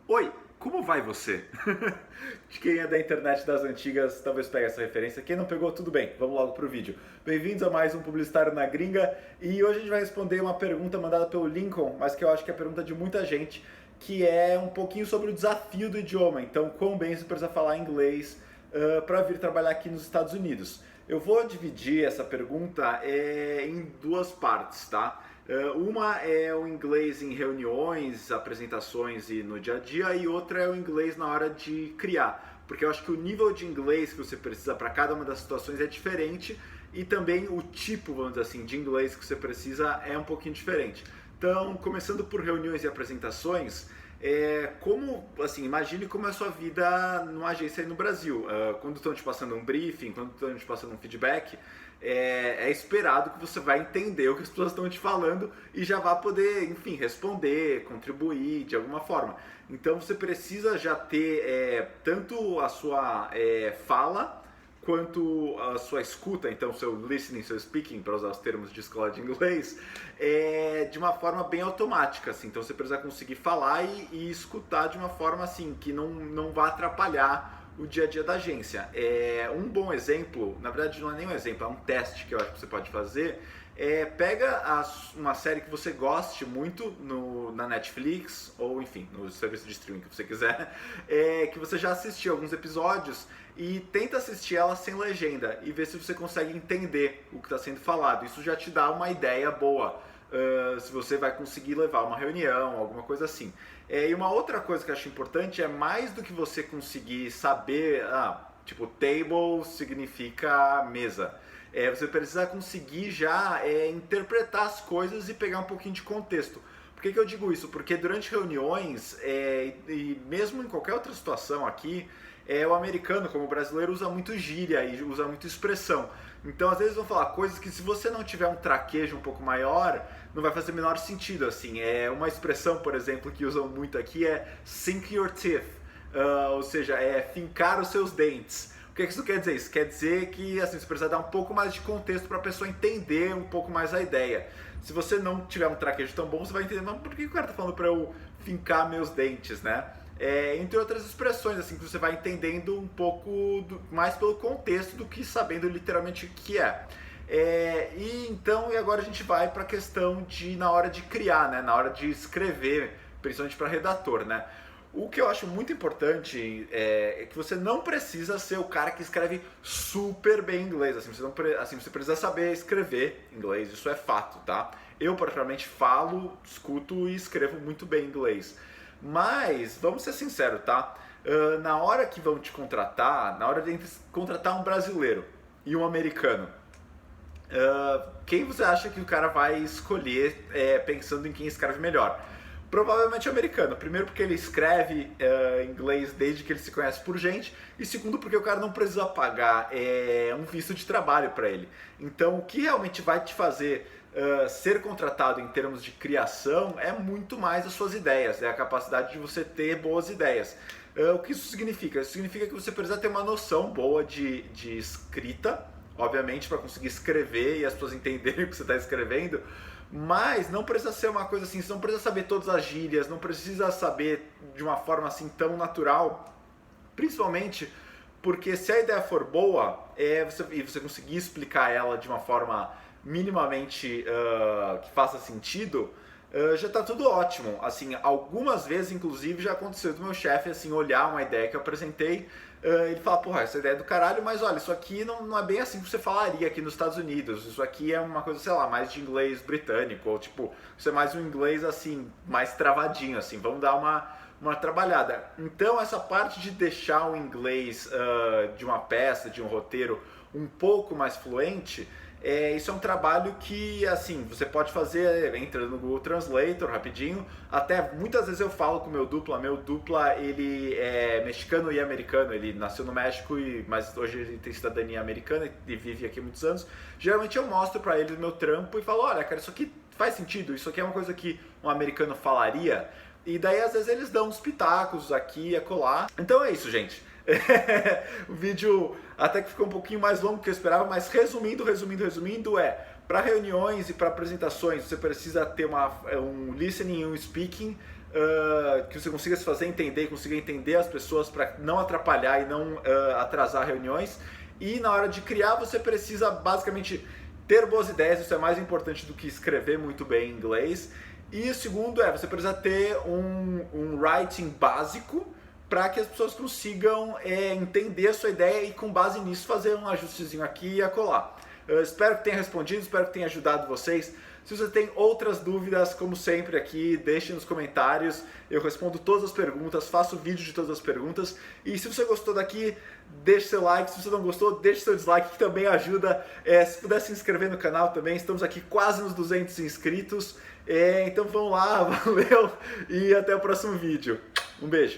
Oi, como vai você? De quem é da internet das antigas, talvez pegue essa referência. Quem não pegou, tudo bem, vamos logo pro vídeo. Bem-vindos a mais um Publicitário na Gringa e hoje a gente vai responder uma pergunta mandada pelo Lincoln, mas que eu acho que é a pergunta de muita gente, que é um pouquinho sobre o desafio do idioma. Então, quão bem você precisa falar inglês para vir trabalhar aqui nos Estados Unidos. Eu vou dividir essa pergunta em duas partes, tá? Uma é o inglês em reuniões, apresentações e no dia a dia, e outra é o inglês na hora de criar, porque eu acho que o nível de inglês que você precisa para cada uma das situações é diferente e também o tipo, vamos dizer assim, de inglês que você precisa é um pouquinho diferente. Então, começando por reuniões e apresentações, imagine como é a sua vida numa agência aí no Brasil. Quando estão te passando um briefing, quando estão te passando um feedback, é esperado que você vai entender o que as pessoas estão te falando e já vai poder, enfim, responder, contribuir de alguma forma. Então você precisa já ter tanto a sua fala quanto a sua escuta, então seu listening, seu speaking, para usar os termos de escola de inglês, de uma forma bem automática, assim. Então você precisa conseguir falar e escutar de uma forma assim que não vá atrapalhar o dia a dia da agência. Um bom exemplo, na verdade não é nem um exemplo, é um teste que eu acho que você pode fazer. Pega uma série que você goste muito na Netflix ou enfim, no serviço de streaming que você quiser, que você já assistiu alguns episódios e tenta assistir ela sem legenda e ver se você consegue entender o que está sendo falado. Isso já te dá uma ideia boa. Se você vai conseguir levar uma reunião, alguma coisa assim. E uma outra coisa que eu acho importante é mais do que você conseguir saber, tipo, table significa mesa. Você precisa conseguir já interpretar as coisas e pegar um pouquinho de contexto. Por que eu digo isso? Porque durante reuniões, e mesmo em qualquer outra situação aqui, o americano, como o brasileiro, usa muito gíria e usa muito expressão. Então, às vezes, vão falar coisas que, se você não tiver um traquejo um pouco maior, não vai fazer o menor sentido. Assim, uma expressão, por exemplo, que usam muito aqui é sink your teeth, ou seja, fincar os seus dentes. O que isso quer dizer? Isso quer dizer que assim, você precisa dar um pouco mais de contexto para a pessoa entender um pouco mais a ideia. Se você não tiver um traquejo tão bom, você vai entender, mas por que o cara está falando para eu fincar meus dentes, né? Entre outras expressões, assim, que você vai entendendo um pouco mais pelo contexto do que sabendo literalmente o que é. E agora a gente vai para a questão de na hora de criar, né? Na hora de escrever, principalmente para redator, né? O que eu acho muito importante é que você não precisa ser o cara que escreve super bem inglês. Você precisa saber escrever inglês, isso é fato, tá? Eu, particularmente, falo, escuto e escrevo muito bem inglês. Mas, vamos ser sinceros, tá? Na hora que vão te contratar, na hora de contratar um brasileiro e um americano, quem você acha que o cara vai escolher pensando em quem escreve melhor? Provavelmente o americano. Primeiro porque ele escreve inglês desde que ele se conhece por gente. E segundo porque o cara não precisa pagar um visto de trabalho para ele. Então o que realmente vai te fazer ser contratado em termos de criação é muito mais as suas ideias. É a capacidade de você ter boas ideias. O que isso significa? Isso significa que você precisa ter uma noção boa de escrita. Obviamente para conseguir escrever e as pessoas entenderem o que você está escrevendo. Mas não precisa ser uma coisa assim, você não precisa saber todas as gírias, não precisa saber de uma forma assim tão natural, principalmente porque se a ideia for boa e você conseguir explicar ela de uma forma minimamente que faça sentido, já está tudo ótimo. Assim, algumas vezes, inclusive, já aconteceu do meu chefe assim, olhar uma ideia que eu apresentei, ele fala, porra, essa ideia é do caralho, mas olha, isso aqui não é bem assim que você falaria aqui nos Estados Unidos. Isso aqui é uma coisa, sei lá, mais de inglês britânico, ou tipo, isso é mais um inglês assim, mais travadinho, assim, vamos dar uma trabalhada. Então essa parte de deixar o inglês de uma peça, de um roteiro, um pouco mais fluente, isso é um trabalho que, assim, você pode fazer entrando no Google Translator rapidinho. Até muitas vezes eu falo com o meu dupla, ele é mexicano e americano. Ele nasceu no México, mas hoje ele tem cidadania americana e vive aqui há muitos anos. Geralmente eu mostro pra ele o meu trampo e falo, olha, cara, isso aqui faz sentido, isso aqui é uma coisa que um americano falaria. E daí às vezes eles dão uns pitacos aqui e acolá. Então é isso, gente. O vídeo até que ficou um pouquinho mais longo do que eu esperava, mas resumindo, para reuniões e para apresentações você precisa ter um listening e um speaking que você consiga se fazer entender, consiga entender as pessoas para não atrapalhar e não atrasar reuniões. E na hora de criar, você precisa basicamente ter boas ideias, isso é mais importante do que escrever muito bem em inglês. E o segundo você precisa ter um writing básico para que as pessoas consigam entender a sua ideia e com base nisso fazer um ajustezinho aqui e acolá. Espero que tenha respondido, espero que tenha ajudado vocês. Se você tem outras dúvidas, como sempre aqui, deixe nos comentários. Eu respondo todas as perguntas, faço vídeo de todas as perguntas. E se você gostou daqui, deixe seu like. Se você não gostou, deixe seu dislike, que também ajuda. Se puder se inscrever no canal também, estamos aqui quase nos 200 inscritos. Então vamos lá, valeu e até o próximo vídeo. Um beijo.